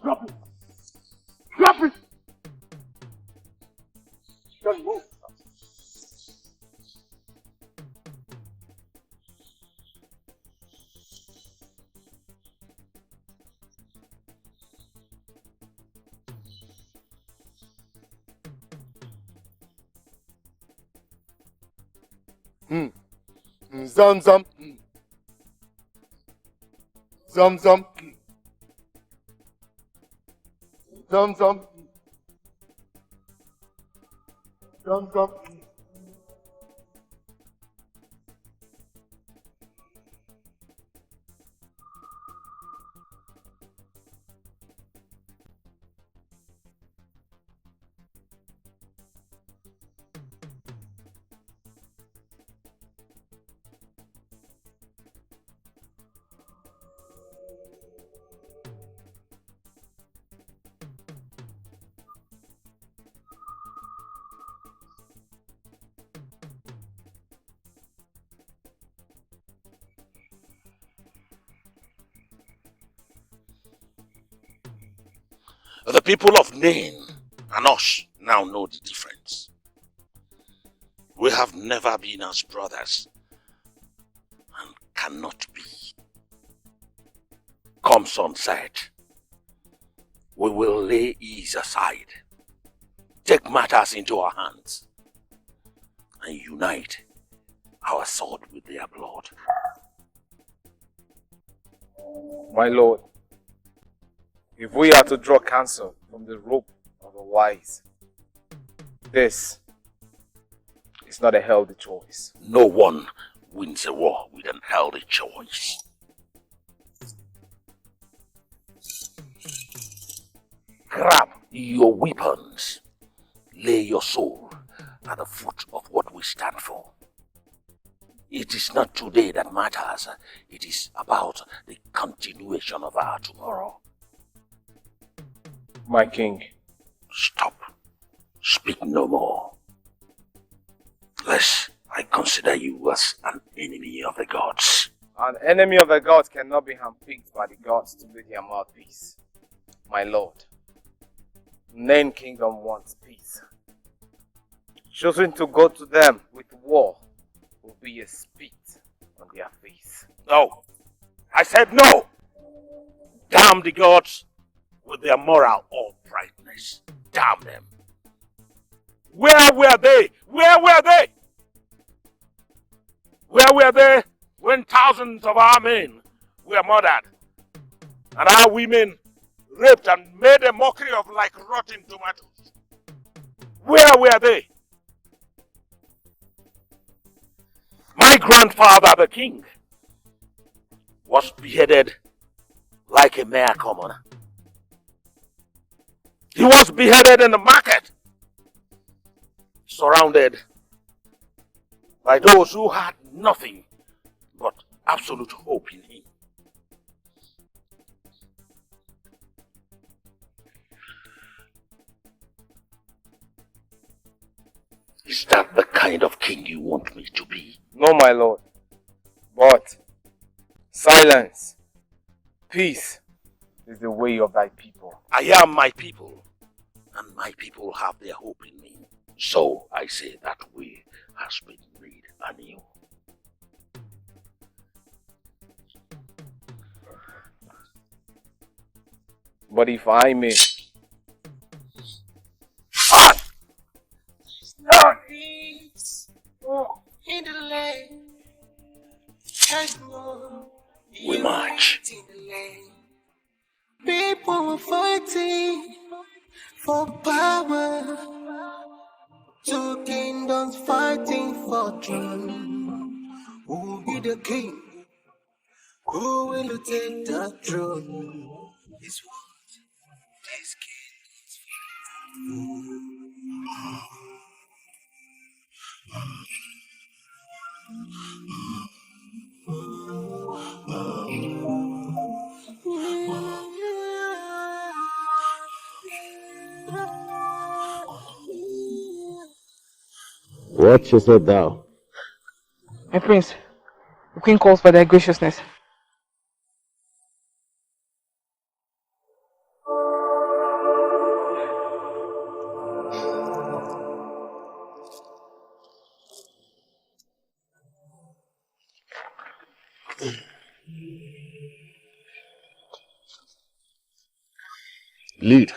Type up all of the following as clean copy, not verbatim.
Drop it! Drop it! Don't move! Zam zam. Zam zam. Zam zam. Zam zam. The people of Nain and us now know the difference. We have never been as brothers and cannot be. Come sunset, we will lay ease aside, take matters into our hands, and unite our sword with their blood. My lord, if we are to draw counsel from the rope of the wise, this is not a healthy choice. No one wins a war with an healthy choice. Grab your weapons. Lay your soul at the foot of what we stand for. It is not today that matters. It is about the continuation of our tomorrow. My king. Stop. Speak no more. Lest I consider you as an enemy of the gods. An enemy of the gods cannot be handpicked by the gods to be their mouthpiece. My lord, Nain Kingdom wants peace. Choosing to go to them with war will be a spit on their face. No. I said no. Damn the gods with their moral uprightness. Damn them. Where were they? Where were they? Where were they when thousands of our men were murdered and our women raped and made a mockery of like rotten tomatoes? Where were they? My grandfather, the king, was beheaded like a mere commoner. He was beheaded in the market, surrounded by those who had nothing but absolute hope in him. Is that the kind of king you want me to be? No, my lord. But silence, peace is the way of thy people. I am my people, and my people have their hope in me. So I say that way has been made anew. But if I may... No peace in the land. There's more. We march. People are fighting for power. Two kingdoms fighting for throne. Who will be the king? Who will take the throne? It's what this king is. What sayest thou? My prince, the queen calls for thy graciousness. Lead.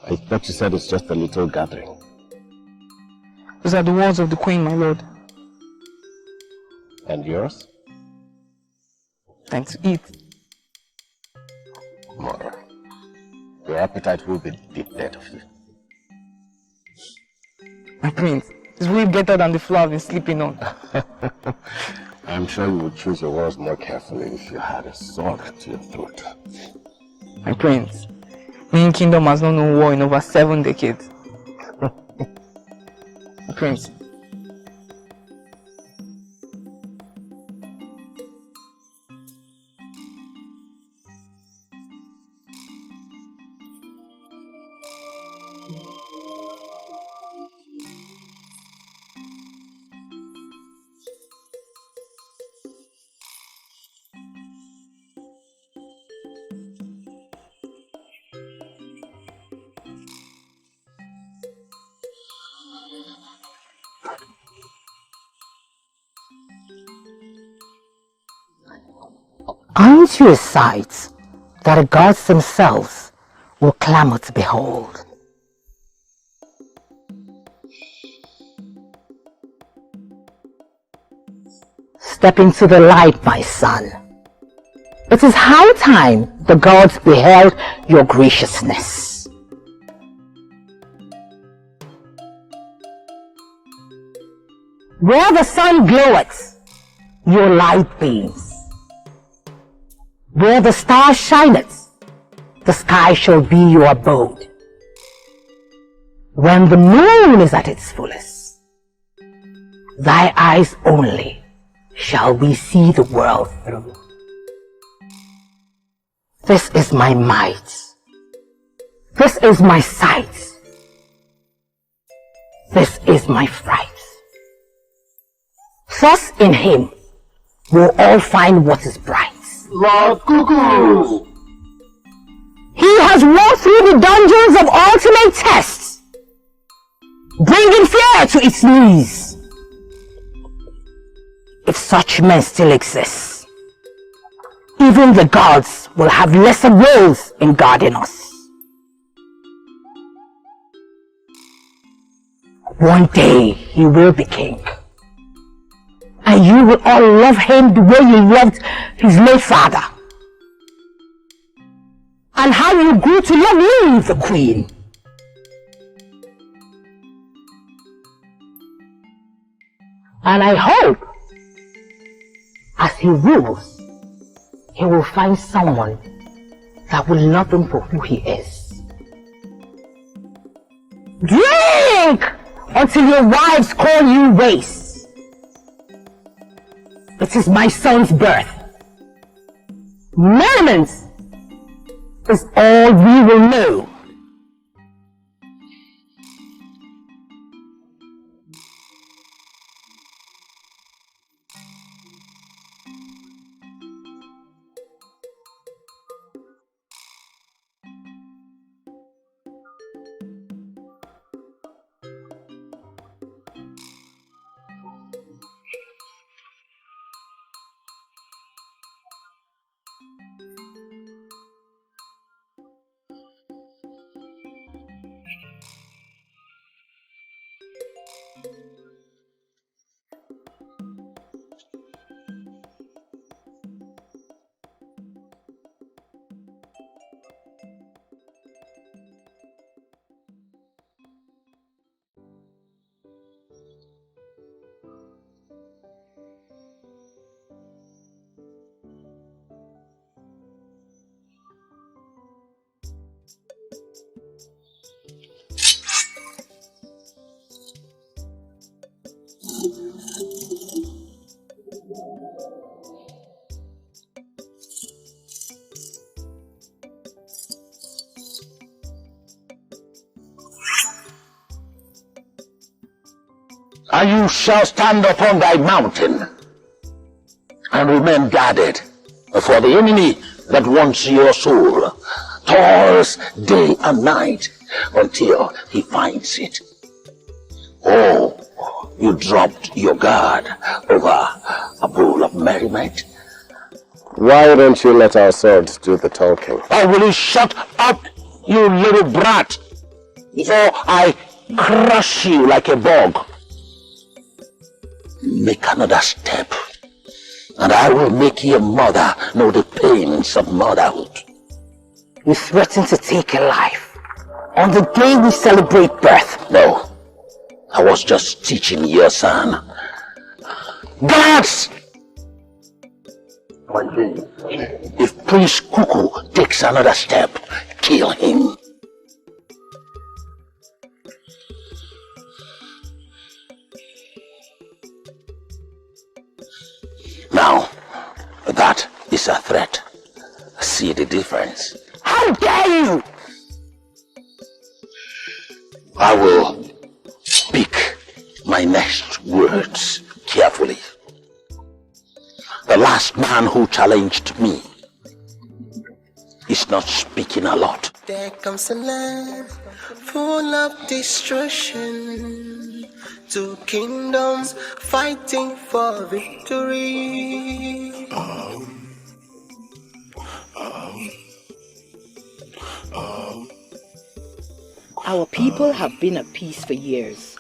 I thought you said it's just a little gathering. Those are the words of the queen, my lord. And yours? Time to eat. Mother, your appetite will be dead of you. My prince, it's way better than the flour I've been sleeping on. I'm sure you would choose your words more carefully if you had a sword to your throat. My prince, my kingdom has not known war in over 7 decades. My prince. Aren't you a sight that the gods themselves will clamor to behold? Step into the light, my son. It is high time the gods beheld your graciousness. Where the sun gloweth, your light beams. Where the stars shineth, the sky shall be your abode. When the moon is at its fullest, thy eyes only shall we see the world through. This is my might. This is my sight. This is my fright. Thus in him we'll all find what is bright. Lord Cuckoo! He has walked through the dungeons of ultimate tests, bringing fear to its knees. If such men still exist, even the gods will have lesser roles in guarding us. One day he will be king, and you will all love him the way you loved his late father. And how you grew to love me, the queen. And I hope, as he rules, he will find someone that will love him for who he is. Drink until your wives call you waste. It is my son's birth. Merriment is all we will know. And you shall stand upon thy mountain and remain guarded, for the enemy that wants your soul toils day and night until he finds it. Oh, you dropped your guard over a bowl of merriment. Why don't you let our swords do the talking? Or will you shut up, you little brat, before I crush you like a bug? Make another step, and I will make your mother know the pains of motherhood. You threaten to take a life on the day we celebrate birth. No, I was just teaching your son. Guards! If Prince Cuckoo takes another step, kill him. Now, that is a threat. See the difference? How dare you! I will speak my next words carefully. The last man who challenged me is not speaking a lot. There comes a land full of destruction, two kingdoms fighting for victory. Our people have been at peace for years.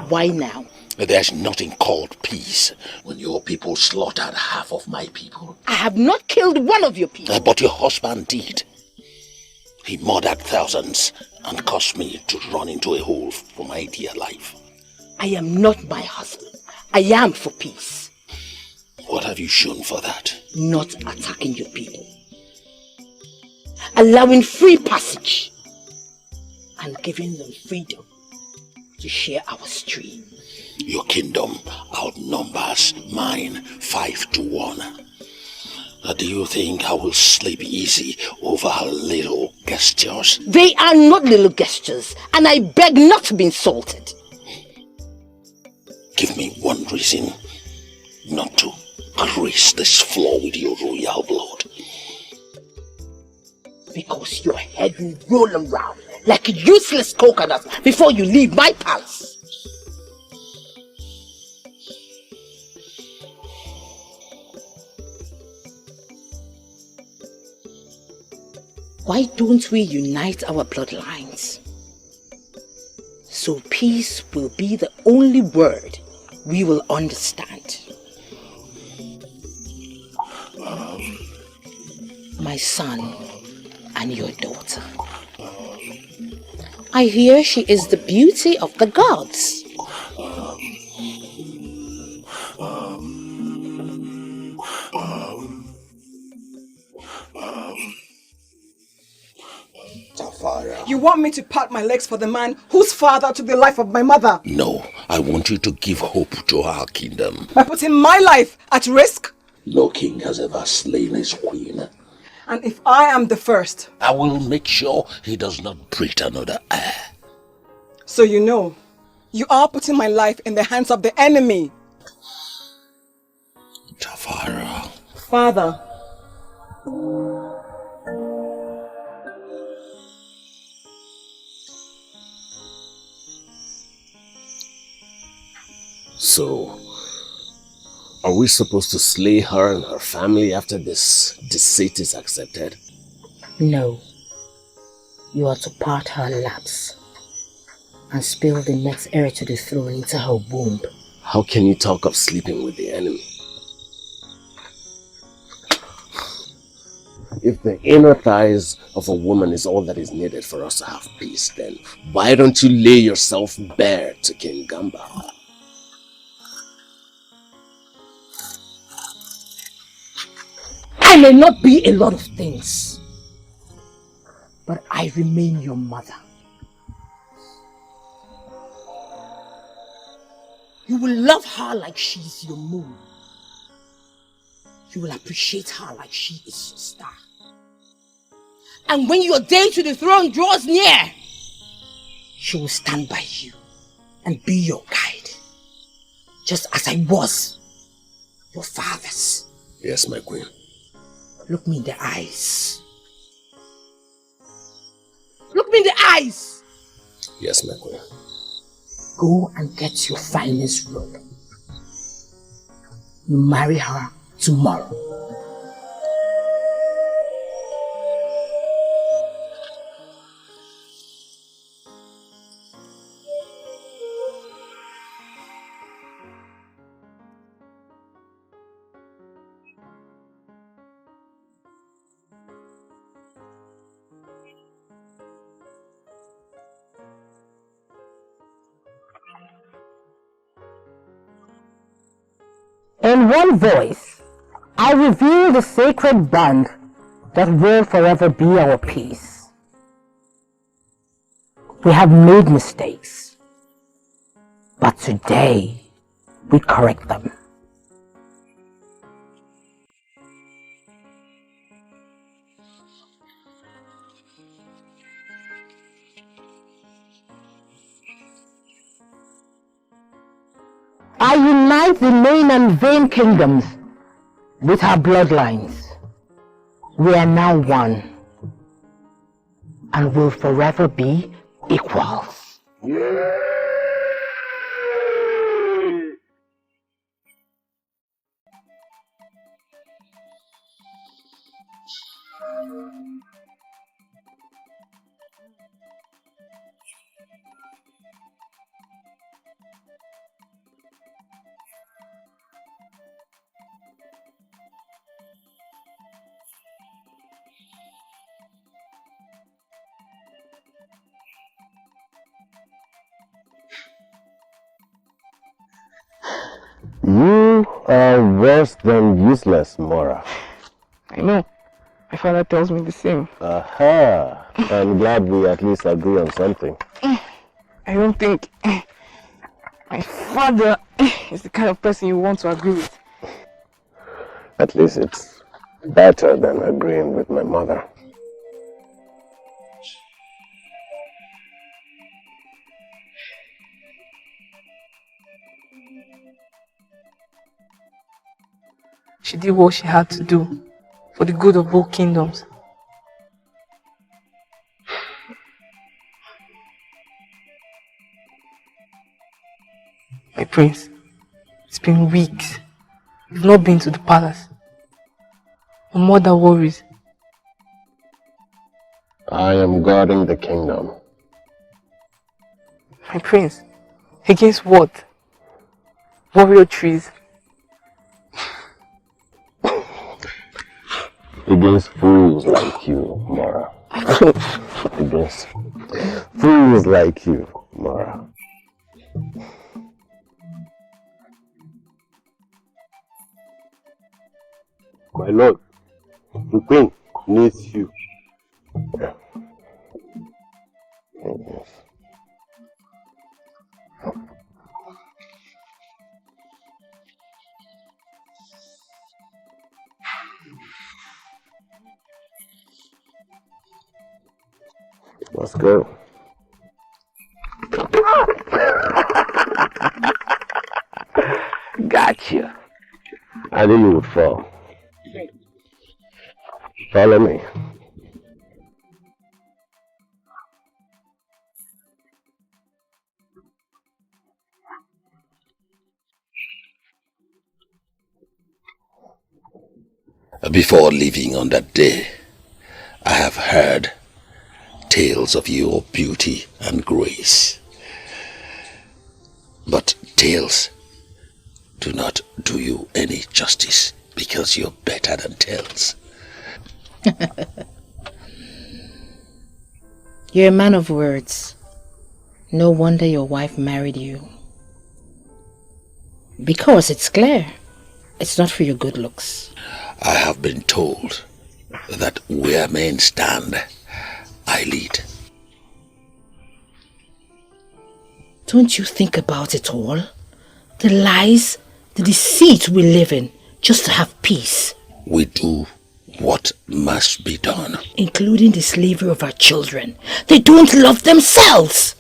Why now? There's nothing called peace when your people slaughtered half of my people. I have not killed one of your people. But your husband did. He murdered thousands and caused me to run into a hole for my dear life. I am not my husband. I am for peace. What have you shown for that? Not attacking your people. Allowing free passage. And giving them freedom to share our stream. Your kingdom outnumbers mine 5-1. Do you think I will sleep easy over little gestures? They are not little gestures, and I beg not to be insulted. Give me one reason not to grace this floor with your royal blood. Because your head will roll around like a useless coconut before you leave my palace. Why don't we unite our bloodlines? So peace will be the only word we will understand. My son and your daughter. I hear she is the beauty of the gods. You want me to pat my legs for the man whose father took the life of my mother? No, I want you to give hope to our kingdom. By putting my life at risk? No king has ever slain his queen. And if I am the first? I will make sure he does not breathe another air. So you know, you are putting my life in the hands of the enemy. Tafara. Father. So, are we supposed to slay her and her family after this deceit is accepted? No. You are to part her laps and spill the next heir to the throne into her womb. How can you talk of sleeping with the enemy? If the inner thighs of a woman is all that is needed for us to have peace, then why don't you lay yourself bare to King Gamba? I may not be a lot of things, but I remain your mother. You will love her like she's your moon. You will appreciate her like she is your star. And when your day to the throne draws near, she will stand by you and be your guide. just as I was your father's. Yes, my queen. Look me in the eyes. Look me in the eyes. Yes, my queen. Go and get your finest robe. You marry her tomorrow. In one voice, I reveal the sacred bond that will forever be our peace. We have made mistakes, but today we correct them. I unite the main and vain kingdoms with our bloodlines. We are now one and will forever be equals. You are worse than useless, Mora. I know. My father tells me the same. Aha! I'm glad we at least agree on something. I don't think my father is the kind of person you want to agree with. At least it's better than agreeing with my mother. She did what she had to do for the good of both kingdoms. My prince, it's been weeks. You've not been to the palace. My mother worries. I am guarding the kingdom. My prince, against what? Warrior trees. Against fools like you, Mara. Against fools like you, Mara. My lord, the queen needs you. Yeah. Yes. Let's go. Gotcha. I knew you would fall. Follow me. Before leaving on that day, I have heard tales of your beauty and grace. But tales do not do you any justice because you're better than tales. You're a man of words. No wonder your wife married you. Because it's clear, it's not for your good looks. I have been told that where men stand, I lead. Don't you think about it all? The lies, the deceit we live in just to have peace. We do what must be done. Including the slavery of our children. They don't love themselves.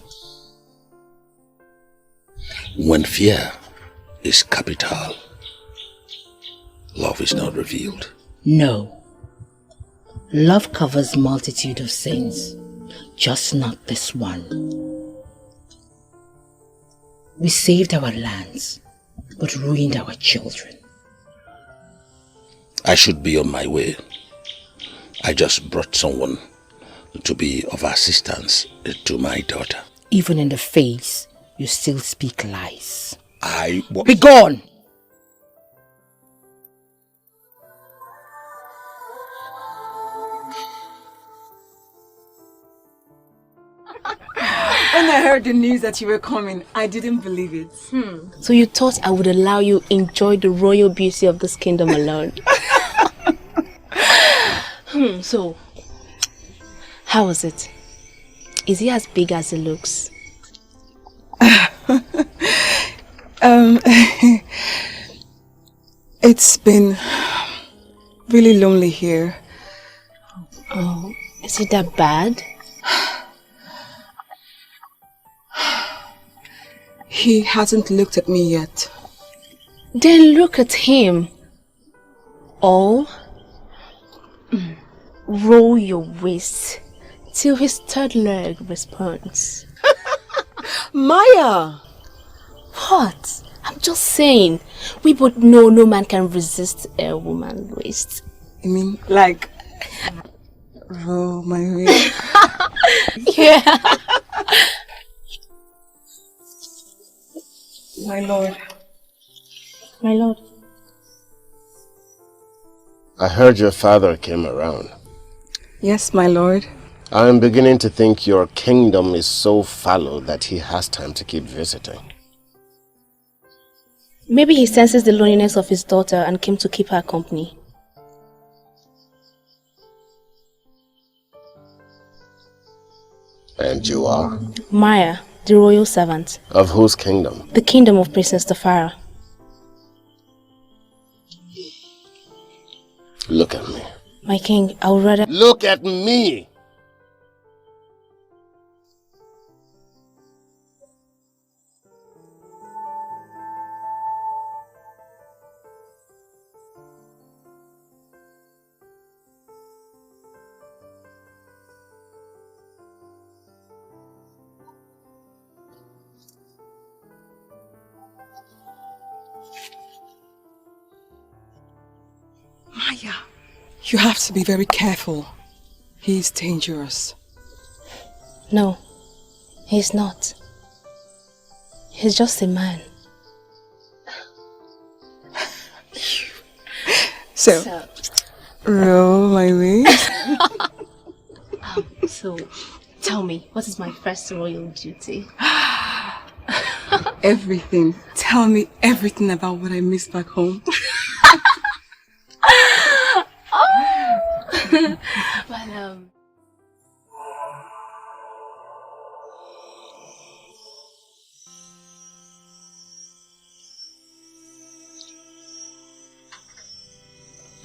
When fear is capital. Love is not revealed. No. Love covers multitude of sins, just not this one. We saved our lands, but ruined our children. I should be on my way. I just brought someone to be of assistance to my daughter. Even in the face, you still speak lies. Be gone! When I heard the news that you were coming, I didn't believe it. So you thought I would allow you enjoy the royal beauty of this kingdom alone? So, how was it? Is he as big as he looks? It's been really lonely here. Oh, is it that bad? He hasn't looked at me yet. Then look at him. Oh, roll your waist till his third leg responds. Maya! What? I'm just saying. We both know no man can resist a woman's waist. You mean like roll my waist? Yeah. My lord. My lord. I heard your father came around. Yes, my lord. I am beginning to think your kingdom is so fallow that he has time to keep visiting. Maybe he senses the loneliness of his daughter and came to keep her company. And you are? Maya, the royal servant. Of whose kingdom? The kingdom of Princess Tafara. Look at me. My king, I would rather... Look at me! Maya, you have to be very careful. He's dangerous. No, he's not. He's just a man. So roll my waist. So, tell me, what is my first royal duty? Everything. Tell me everything about what I missed back home. But,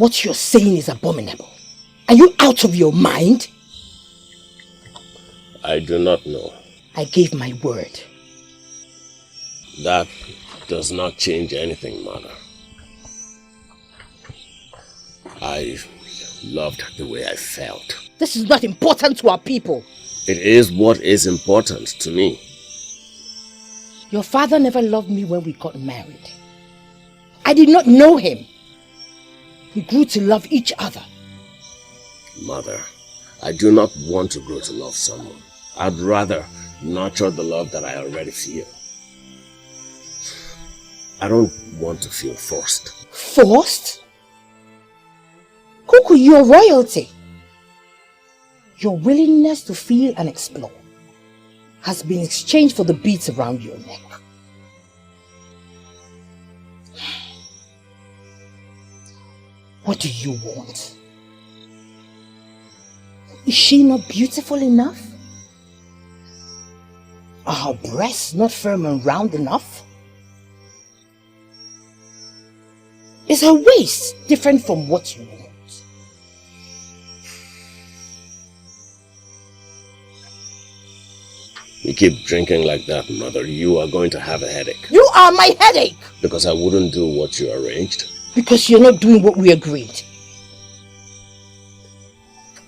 What you're saying is abominable. Are you out of your mind? I do not know. I gave my word. That does not change anything, Mother. I loved the way I felt. This is not important to our people. It is what is important to me. Your father never loved me when we got married. I did not know him. We grew to love each other. Mother, I do not want to grow to love someone. I'd rather nurture the love that I already feel. I don't want to feel forced. Forced? Kuku, you're royalty. Your willingness to feel and explore has been exchanged for the beads around your neck. What do you want? Is she not beautiful enough? Are her breasts not firm and round enough? Is her waist different from what you want? You keep drinking like that, mother, you are going to have a headache. You are my headache! Because I wouldn't do what you arranged. Because you're not doing what we agreed.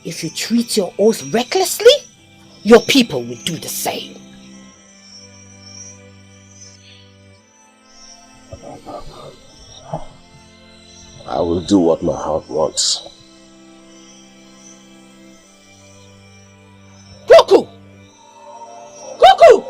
If you treat your oath recklessly, your people will do the same. I will do what my heart wants. Cuckoo! Cuckoo!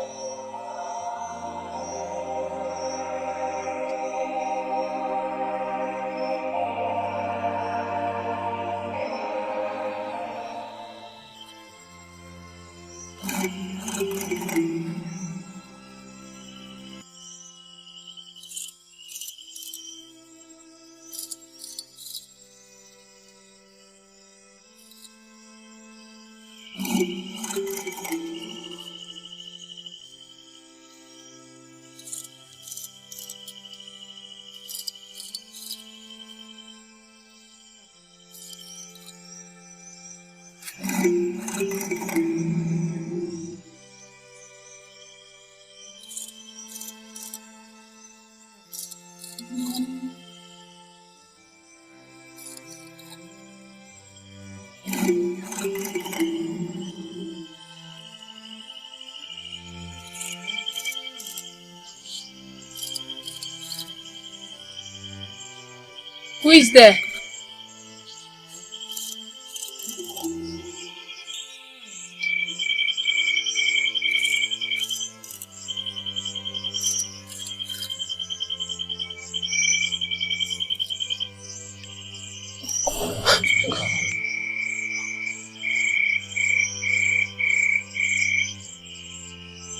Who is there?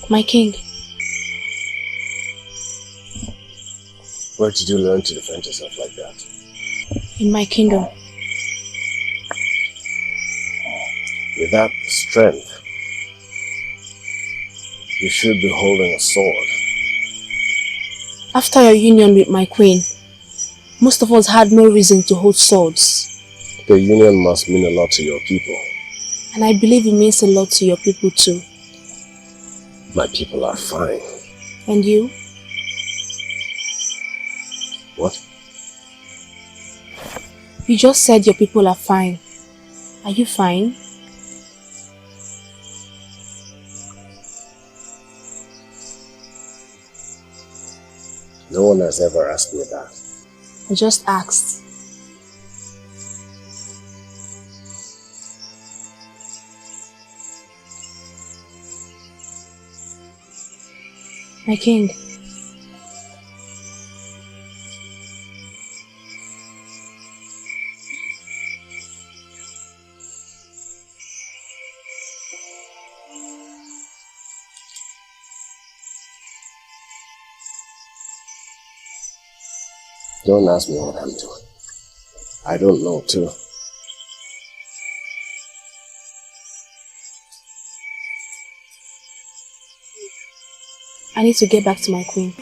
My king. Where did you learn to defend yourself like that? In my kingdom. With that strength, you should be holding a sword. After your union with my queen, most of us had no reason to hold swords. The union must mean a lot to your people. And I believe it means a lot to your people too. My people are fine. And you? What? You just said your people are fine. Are you fine? No one has ever asked me that. I just asked. My king. Don't ask me what I'm doing. I don't know too. I need to get back to my queen.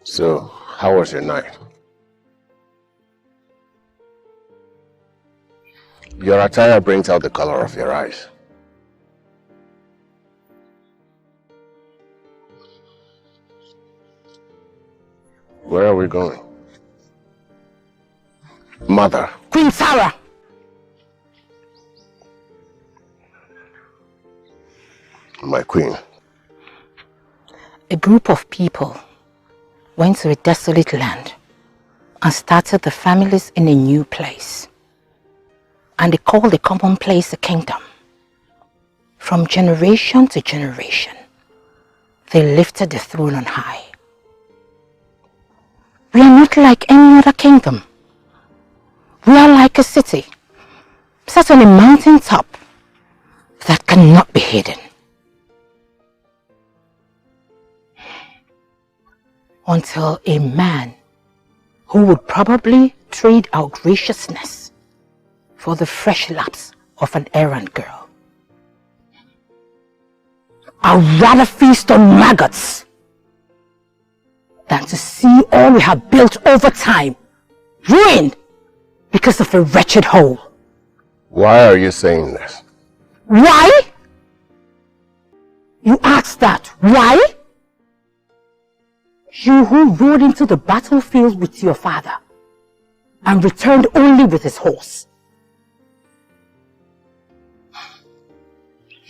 So, how was your night? Your attire brings out the color of your eyes. Where are we going? Mother. Queen Sarah! My queen. A group of people went to a desolate land and started the families in a new place. And they called the common place a kingdom. From generation to generation, they lifted the throne on high. We are not like any other kingdom. We are like a city set on a mountain top that cannot be hidden. Until a man who would probably trade our graciousness for the fresh laps of an errand girl. I'd rather feast on maggots than to see all we have built over time ruined because of a wretched hole. Why are you saying this? Why? You asked that. Why? You who rode into the battlefield with your father and returned only with his horse.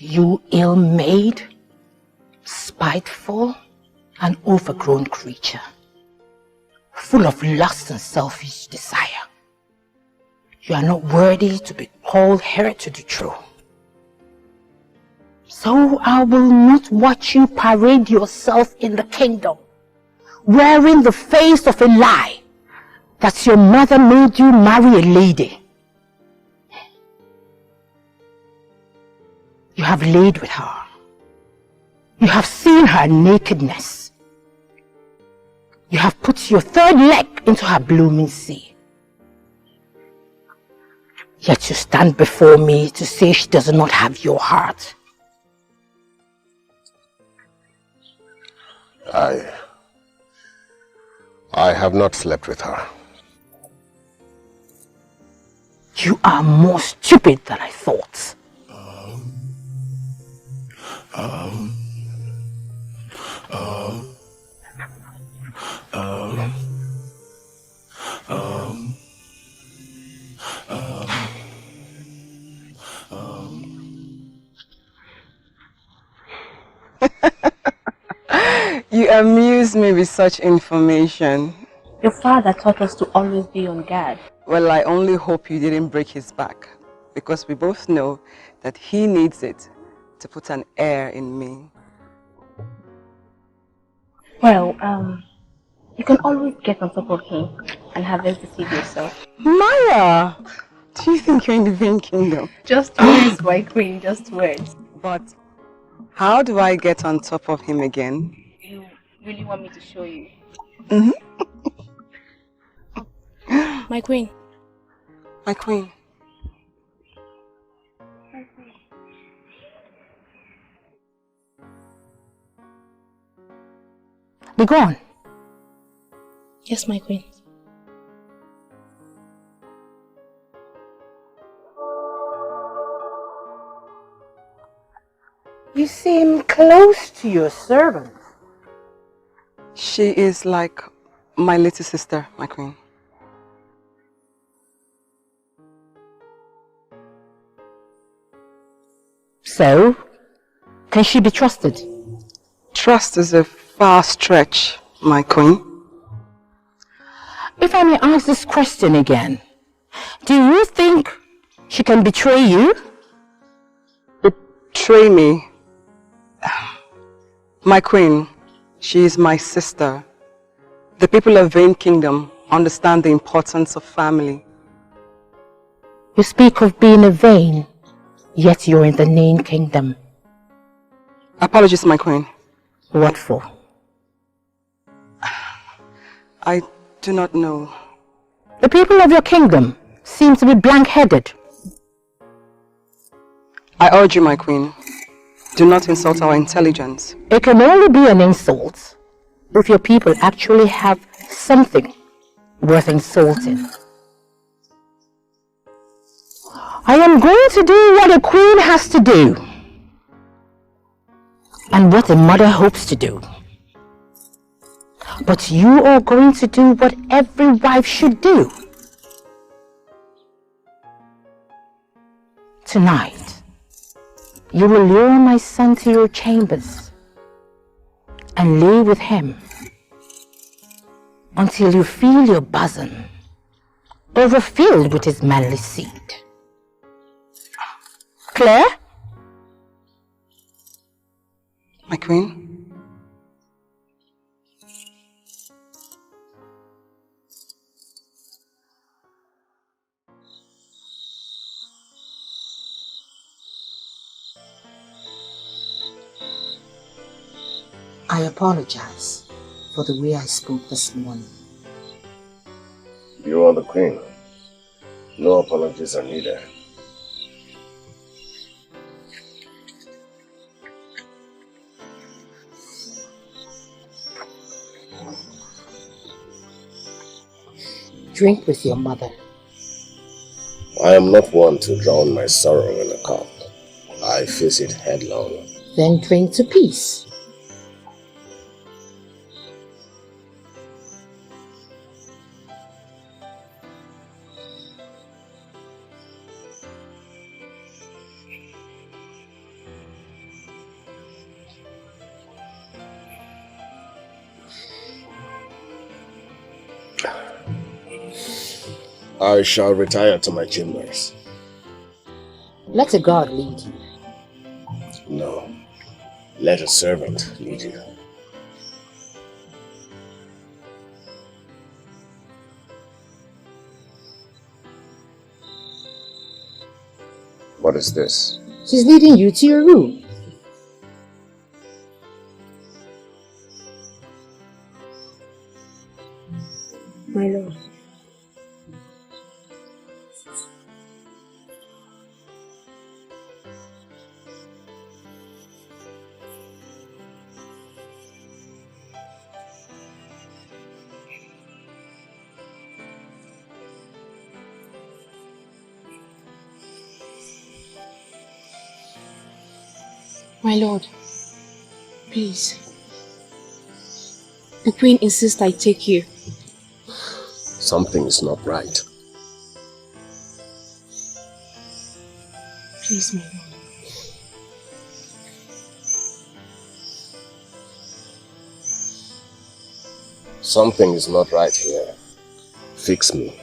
You ill-made, spiteful, and overgrown creature, full of lust and selfish desire. You are not worthy to be called heir to the throne. So I will not watch you parade yourself in the kingdom, wearing the face of a lie that your mother made you marry a lady. You have laid with her. You have seen her nakedness. You have put your third leg into her blooming sea. Yet you stand before me to say she does not have your heart. I have not slept with her. You are more stupid than I thought. You amuse me with such information. Your father taught us to always be on guard. Well, I only hope you didn't break his back, because we both know that he needs it to put an heir in me. Well, you can always get on top of him and harvest the seed yourself. Maya! Do you think you're in the Vain Kingdom? Just words, my queen, just words. But how do I get on top of him again? You really want me to show you? Mm-hmm. My queen. My queen. Be gone. Yes, my queen. You seem close to your servant. She is like my little sister, my queen. So, can she be trusted? Trust is a far stretch, my queen. If I may ask this question again, do you think she can betray you? Betray me? My queen, she is my sister. The people of Vain Kingdom understand the importance of family. You speak of being a Vain, yet you're in the Nain Kingdom. Apologies, my queen. What for? I do not know. The people of your kingdom seem to be blank-headed. I urge you, my queen, do not insult our intelligence. It can only be an insult if your people actually have something worth insulting. I am going to do what a queen has to do. And what a mother hopes to do. But you are going to do what every wife should do. Tonight, you will lure my son to your chambers and lay with him until you feel your bosom overfilled with his manly seed. Clear? My queen? I apologize for the way I spoke this morning. You are the queen. No apologies are needed. Drink with your mother. I am not one to drown my sorrow in a cup. I face it headlong. Then drink to peace. I shall retire to my chambers. Let a god lead you. No. Let a servant lead you. What is this? She's leading you to your room. My lord. My lord, please. The queen insists I take you. Something is not right. Please, my lord. Something is not right here. Fix me.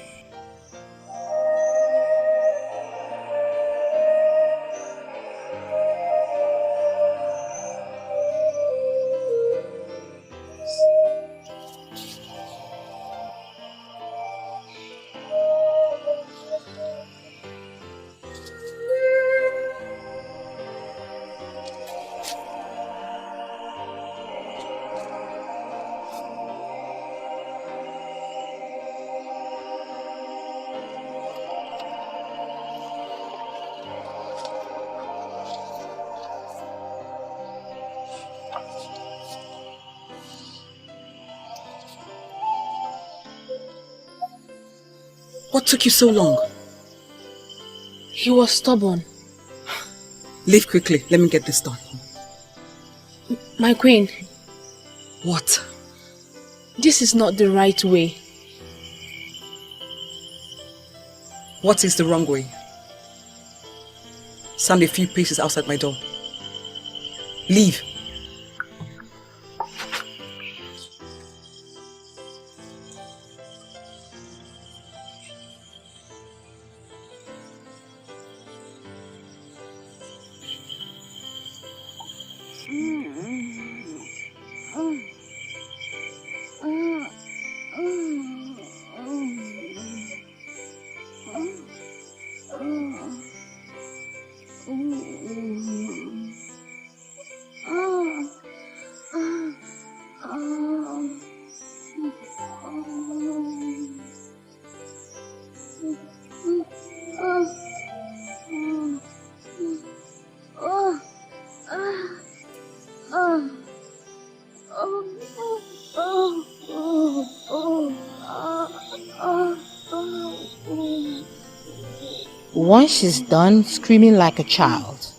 What took you so long? He was stubborn. Leave quickly. Let me get this done. My queen. What? This is not the right way. What is the wrong way? Stand a few paces outside my door. Leave. Once she's done screaming like a child,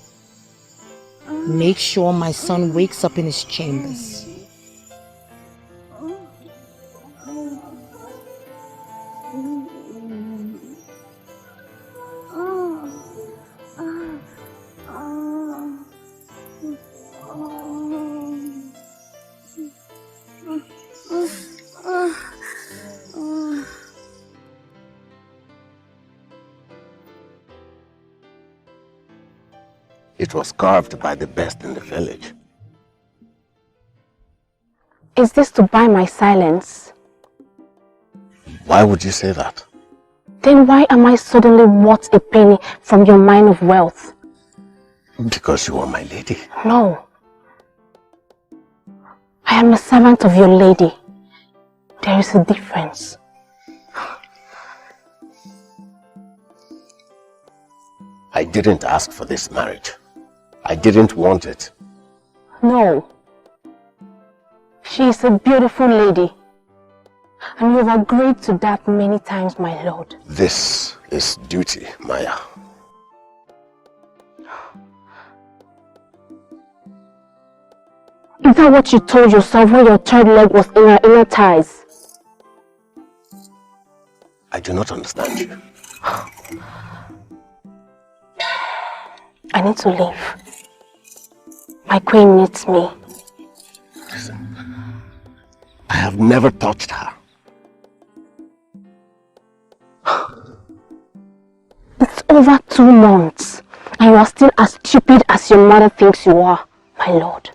make sure my son wakes up in his chambers. It was carved by the best in the village. Is this to buy my silence? Why would you say that? Then why am I suddenly worth a penny from your mine of wealth? Because you are my lady. No. I am a servant of your lady. There is a difference. I didn't ask for this marriage. I didn't want it. No. She is a beautiful lady. And you have agreed to that many times, my lord. This is duty, Maya. Is that what you told yourself when your third leg was in her inner thighs? I do not understand you. I need to leave. My queen needs me. Listen, I have never touched her. It's over 2 months, and you are still as stupid as your mother thinks you are, my lord.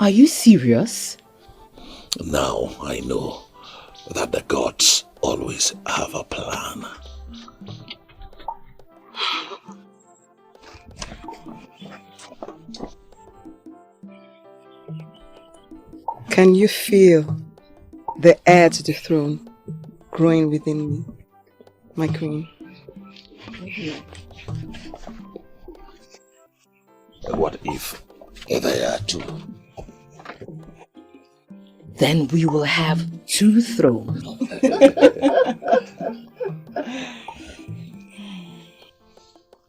Are you serious? Now I know that the gods always have a plan. Can you feel the heir to the throne growing within me, my queen? What if they are two? Then we will have 2 thrones.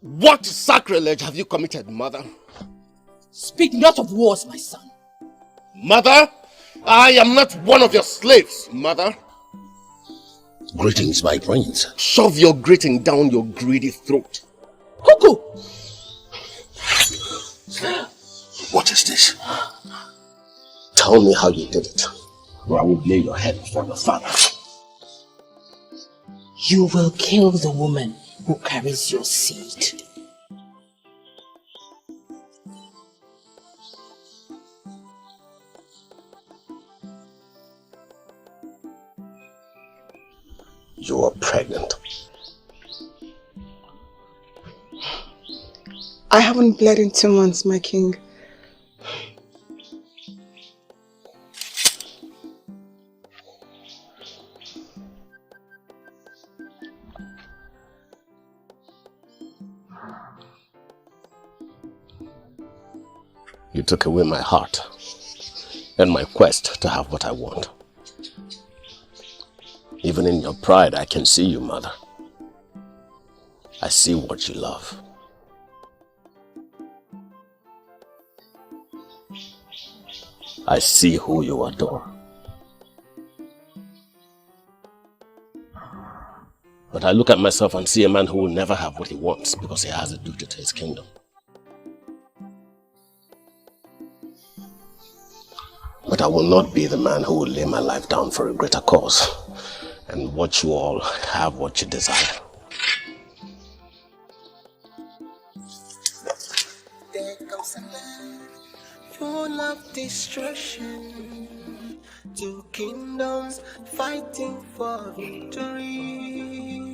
What sacrilege have you committed, mother? Speak not of wars, my son. Mother, I am not one of your slaves, mother. Greetings, my prince. Shove your greeting down your greedy throat. Cuckoo! What is this? Tell me how you did it, or I will lay your head before your father. You will kill the woman who carries your seed. You are pregnant. I haven't bled in 2 months, my king. You took away my heart and my quest to have what I want. Even in your pride, I can see you, mother. I see what you love. I see who you adore. But I look at myself and see a man who will never have what he wants because he has a duty to his kingdom. But I will not be the man who will lay my life down for a greater cause and watch you all have what you desire. There comes a land full of destruction Two kingdoms fighting for victory.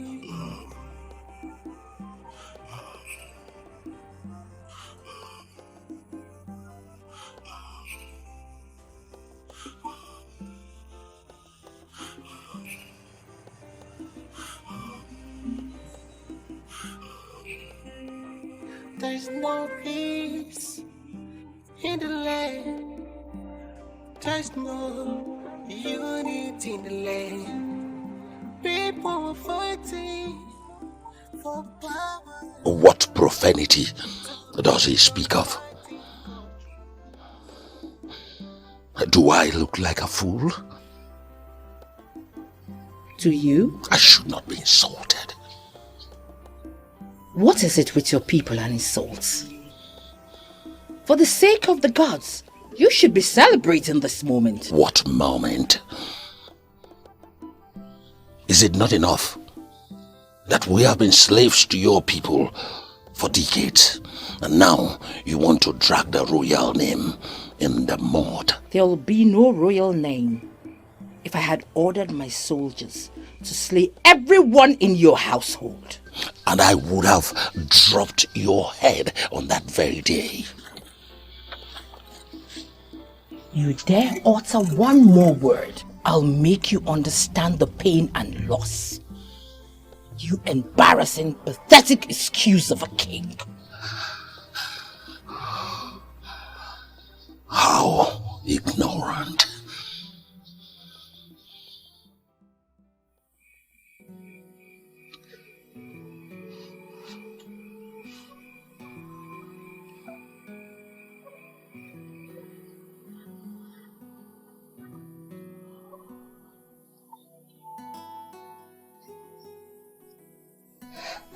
There's no peace in the land. There's no unity in the land. People are fighting for power. What profanity does he speak of? Do I look like a fool? Do you? I should not be insulted. What is it with your people and insults? For the sake of the gods, you should be celebrating this moment. What moment? Is it not enough that we have been slaves to your people for decades, and now you want to drag the royal name in the mud? There will be no royal name if I had ordered my soldiers to slay everyone in your household. And I would have dropped your head on that very day. You dare utter one more word, I'll make you understand the pain and loss. You embarrassing, pathetic excuse of a king. How ignorant.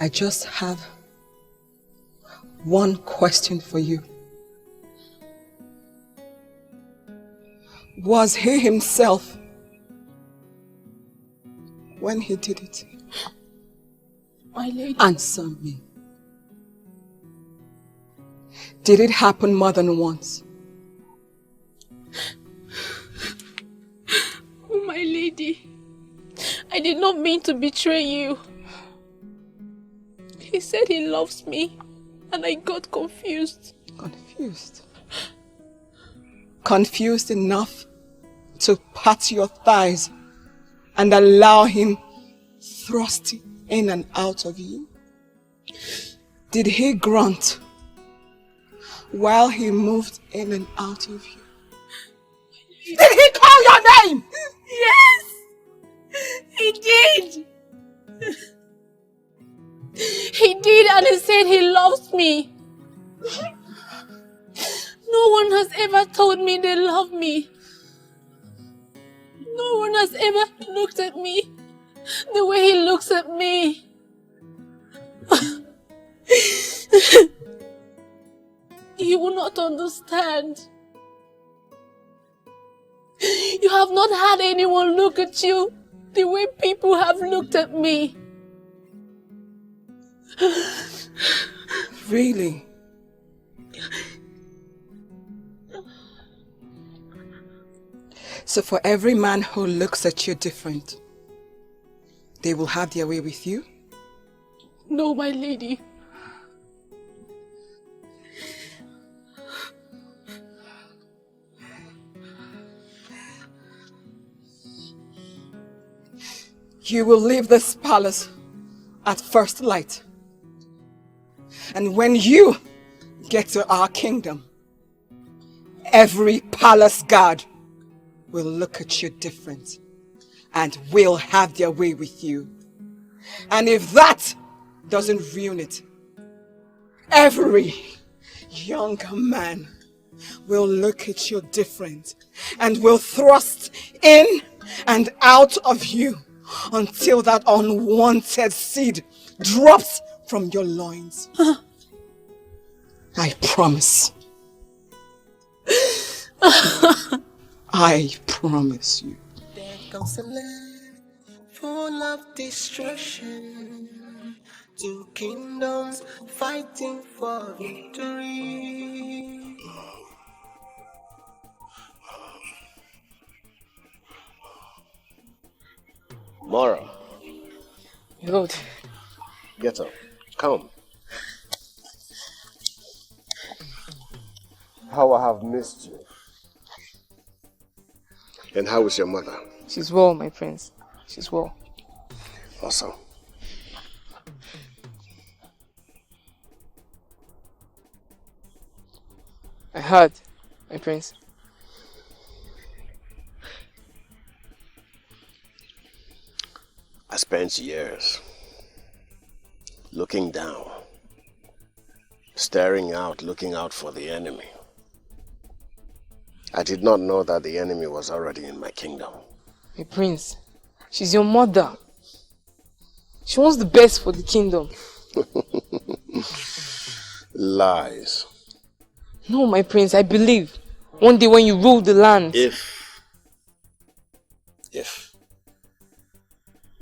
I just have one question for you. Was he himself when he did it? My lady. Answer me. Did it happen more than once? Oh, my lady. I did not mean to betray you. He said he loves me, and I got confused. Confused? Confused enough to pat your thighs and allow him thrust in and out of you? Did he grunt while he moved in and out of you? Did he call your name? Yes! He did! He did, and he said he loves me. No one has ever told me they love me. No one has ever looked at me the way he looks at me. You will not understand. You have not had anyone look at you the way people have looked at me. Really? So for every man who looks at you different, they will have their way with you? No, my lady. You will leave this palace at first light. And when you get to our kingdom, every palace guard will look at you different and will have their way with you. And if that doesn't ruin it, every young man will look at you different and will thrust in and out of you until that unwanted seed drops from your loins. I promise. I promise you. There comes a land full of destruction. Two kingdoms fighting for victory. Mara. Lord. Get up. Come. How I have missed you. And how is your mother? She's well, my prince. She's well. Awesome. I heard, my prince. I spent years looking down, staring out, looking out for the enemy. I did not know that the enemy was already in my kingdom. My prince, she's your mother. She wants the best for the kingdom. Lies. No, my prince, I believe. One day when you rule the land. If.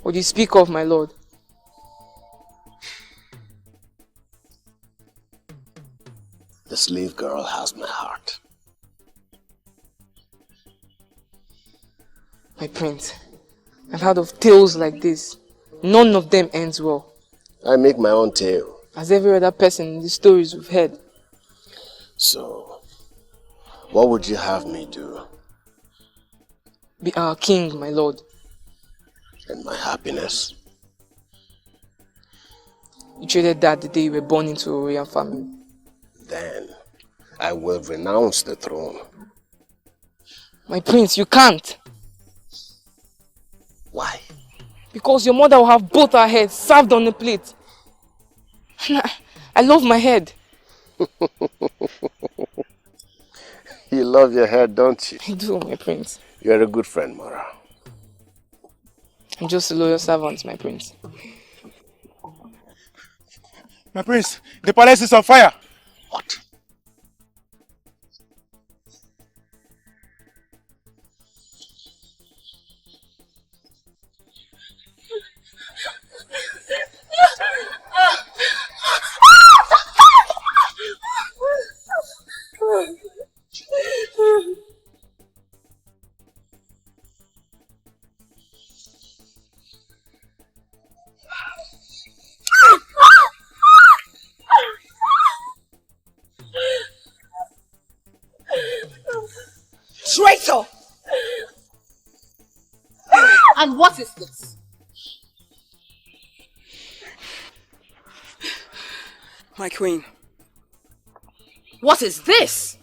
What do you speak of, my lord? The slave girl has my heart. My prince, I've heard of tales like this. None of them ends well. I make my own tale. As every other person in the stories we've heard. So, what would you have me do? Be our king, my lord. And my happiness? You traded that the day you were born into a royal family. Then, I will renounce the throne. My prince, you can't. Why? Because your mother will have both our heads served on a plate. I love my head. You love your head, don't you? I do, my prince. You're a good friend, Mara. I'm just a loyal servant, my prince. My prince, the palace is on fire. What? Traitor! And what is this? My queen. What is this?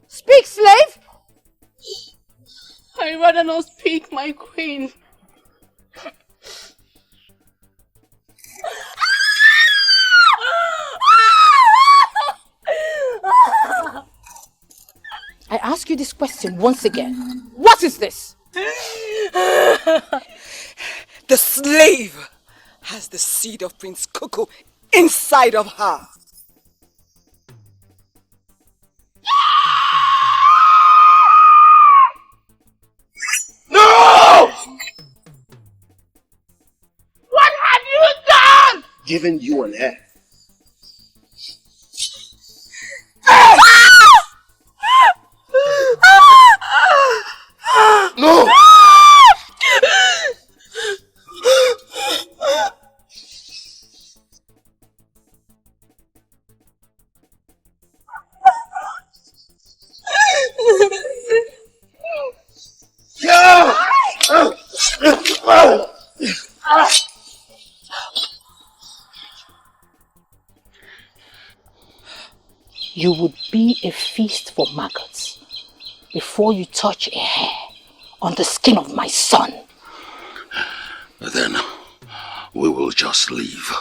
Speak, slave! I'd rather not speak, my queen. I ask you this question once again. What is this? The slave has the seed of Prince Cuckoo inside of her. No! What have you done? Giving you an heir. No! You would be a feast for maggots before you touch a hair on the skin of my son. Then we will just leave.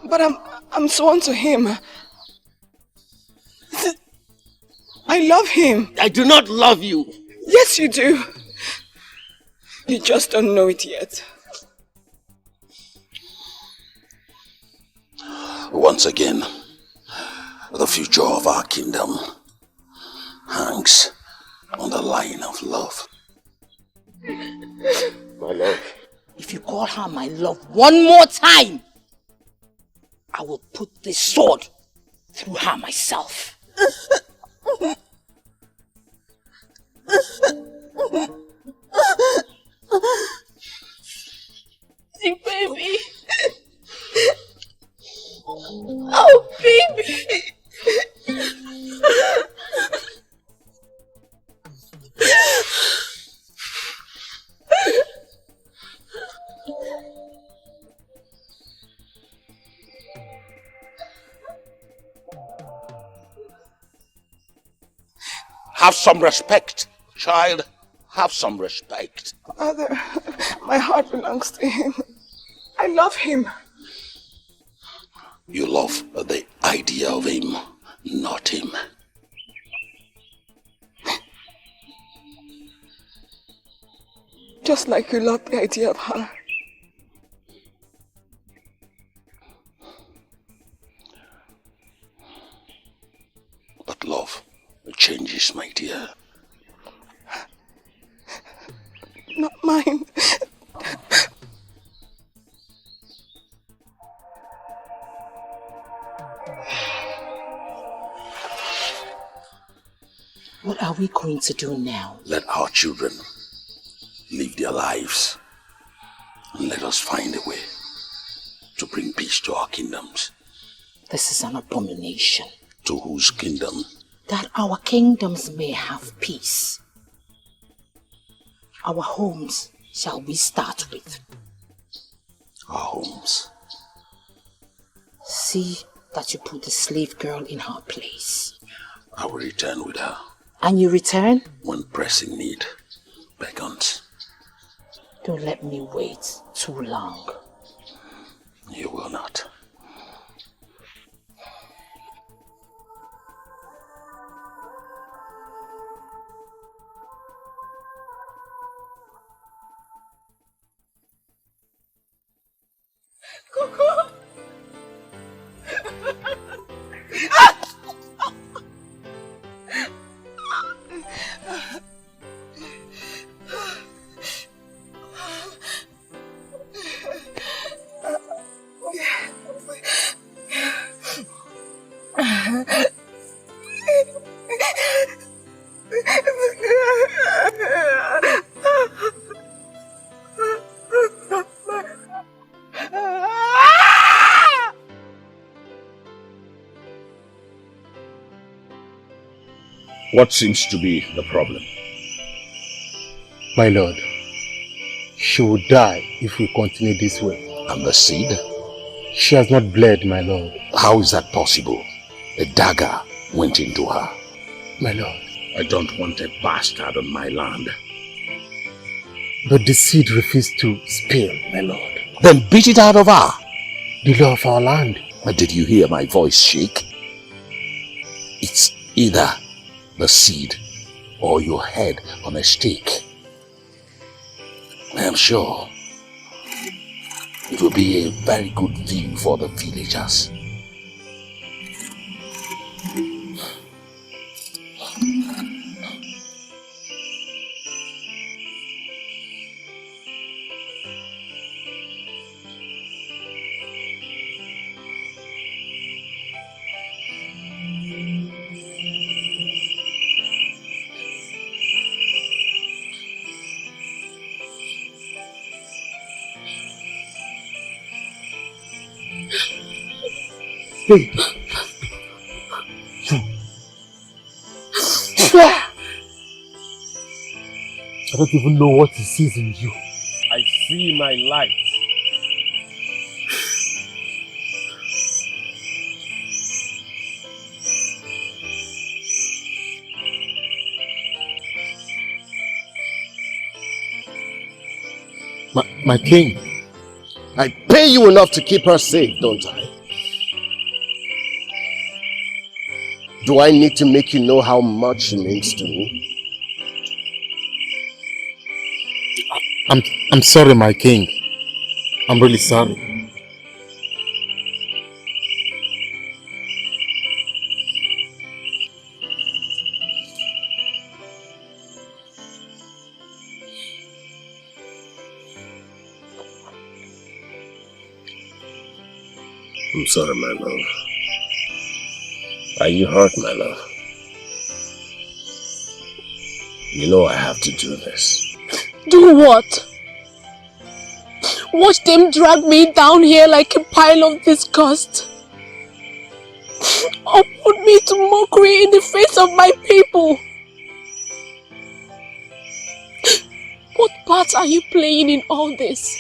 But I'm sworn to him. I love him. I do not love you. Yes, you do. You just don't know it yet. Once again, the future of our kingdom hangs on the line of love. My love. If you call her my love one more time, I will put this sword through her myself. Baby. Oh, baby. Have some respect, child. Have some respect. Father, my heart belongs to him. I love him. You love the idea of him, not him. Just like you love the idea of her. But love changes, my dear. Not mine. What are we going to do now? Let our children live their lives, and let us find a way to bring peace to our kingdoms. This is an abomination. To whose kingdom? That our kingdoms may have peace. Our homes shall we start with? Our homes. See that you put the slave girl in her place. I will return with her. And you return? When pressing need beckons. Don't let me wait too long. You will not. Coco! What seems to be the problem? My lord, she will die if we continue this way. And the seed? She has not bled, my lord. How is that possible? A dagger went into her. My lord. I don't want a bastard on my land. But the seed refused to spill, my lord. Then beat it out of her. The law of our land. But did you hear my voice shake? It's either the seed or your head on a stake. I am sure it will be a very good view for the villagers. Hey. I don't even know what he sees in you. I see my light. My king. I pay you enough to keep her safe, don't I? Do I need to make you know how much she means to me? I'm sorry, my king. I'm really sorry. I'm sorry, my love. Are you hurt, my love? You know I have to do this. Do what? Watch them drag me down here like a pile of disgust. Or put me to mockery in the face of my people. What part are you playing in all this?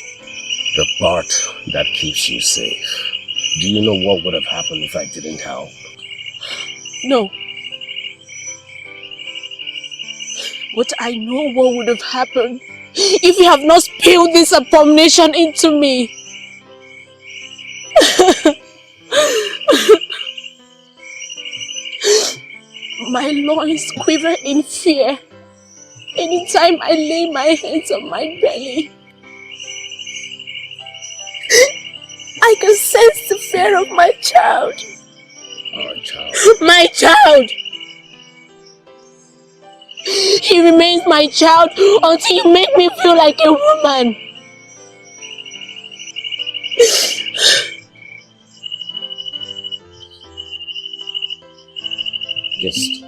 The part that keeps you safe. Do you know what would have happened if I didn't help? No. But I know what would have happened if you have not spilled this abomination into me. My loins quiver in fear anytime I lay my hands on my belly. I can sense the fear of my child. Our child. My child! He remains my child until you make me feel like a woman. Just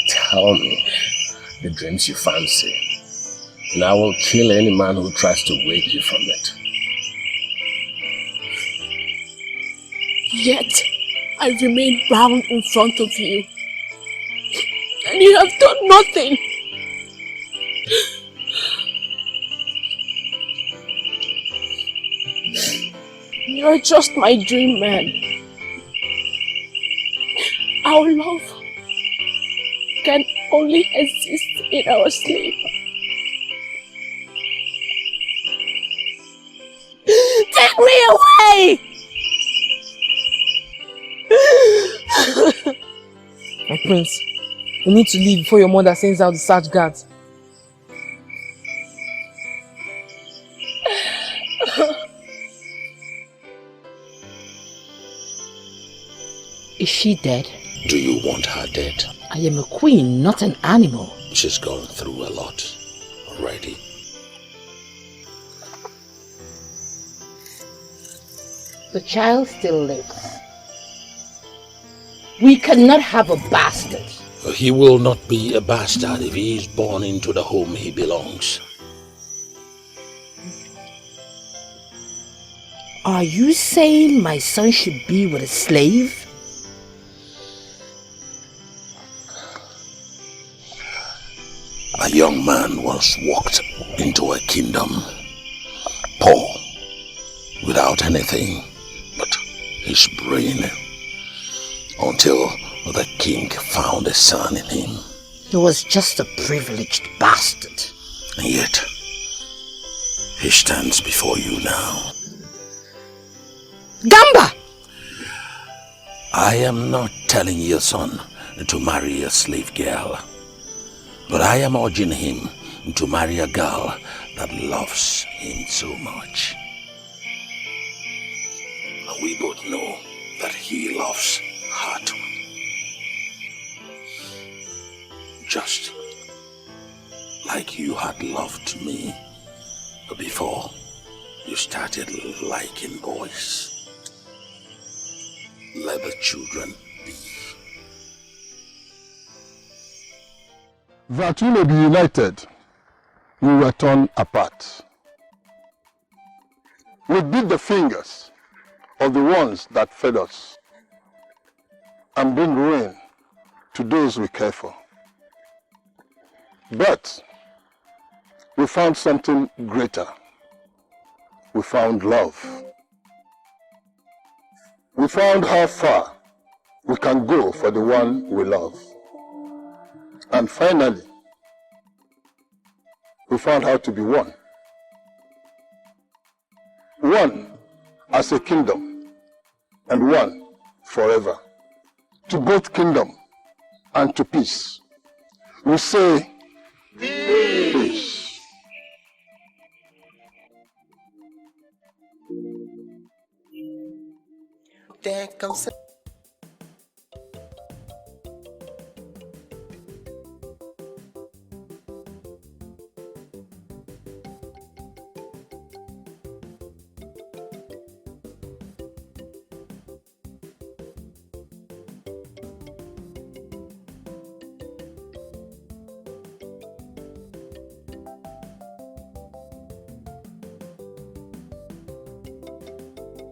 tell me the dreams you fancy, and I will kill any man who tries to wake you from it. Yet, I remain bound in front of you. And you have done nothing. You're just my dream man. Our love can only exist in our sleep. Take me away! My prince, you need to leave before your mother sends out the search guards. Is she dead? Do you want her dead? I am a queen, not an animal. She's gone through a lot already. The child still lives. We cannot have a bastard. He will not be a bastard if he is born into the home he belongs. Are you saying my son should be with a slave? A young man once walked into a kingdom, poor, without anything but his brain, until the king found a son in him. He was just a privileged bastard. And yet, he stands before you now. Gamba! I am not telling your son to marry a slave girl, but I am urging him to marry a girl that loves him so much. We both know that he loves her too. Just like you had loved me before you started liking boys. Let the children be. That we may be united, we were torn apart. We beat the fingers of the ones that fed us and bring ruin to those we care for. But we found something greater. We found love. We found how far we can go for the one we love. And finally, we found how to be one. One as a kingdom, and one forever. To both kingdom and to peace. We say, peace. There comes